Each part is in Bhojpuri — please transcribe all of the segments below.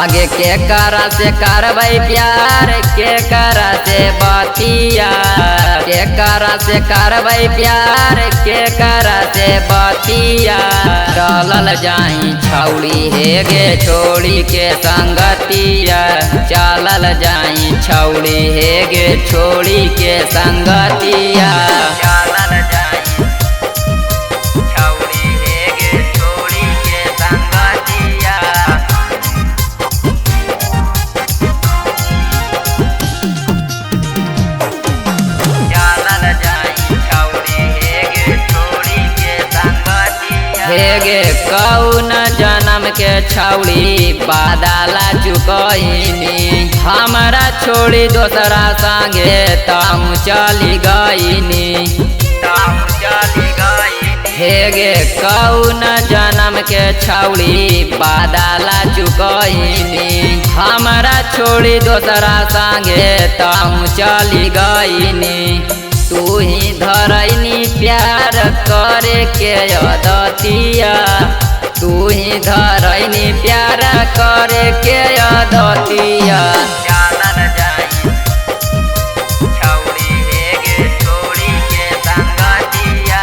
आगे के करा से करबै प्यार, के करा से बतिया, के करा से करबै प्यार, के करा से बतिया। चलल जाई छौड़ी हे गे छोड़ी के संगतिया, चलल जाई छौड़ी हे गे छोड़ी के संगतिया। चलल जाई छौड़ी हे गे छोड़ी के संगतिया। चलल जाई छौड़ी हे गे छोड़ी के संगतिया। हे गे कौन जन्म के छौड़ी बादला चुकैनी, हमरा छोड़ी दोसरा संगे ताऊ चली गईनी। हे गे कौन जन्म के छौड़ी बादला चुकैनी, हमरा छोड़ी दोसरा संगे ताऊ चली गईनी। तू ही धरैनी प्यार करे के अदतिया, तू ही धरैनी प्यार करे के अदतिया। चलल जाई छौड़ी हे गे छोड़ी के संगतिया।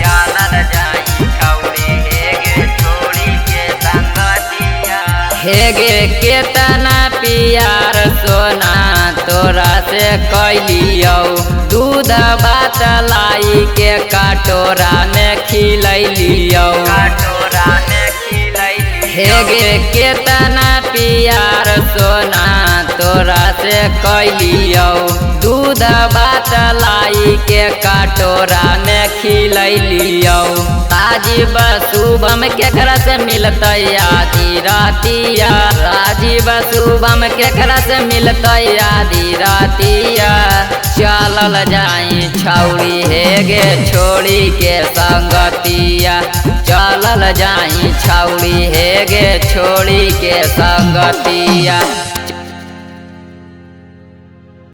चलल जाई छौड़ी हे गे छोड़ी के संगतिया। हे गे केतना प्यार सोना तोरा से कैलियौ, दूध भात लाई के कटोरा में खिलैलियौ। हे गे केतना प्यार सोना तोरा से कैलियौ, दूध भात लाई के कटोरा में खिलैलियौ। राजीव शुभम केकरा से मिलतै आधी रातिया, राजीव शुभम केकरा से मिलतै आधी रातिया। चलल जाई छौड़ी हे गे छोड़ी के संगतिया, चलल जाई छौड़ी हे गे छोड़ी के संगतिया।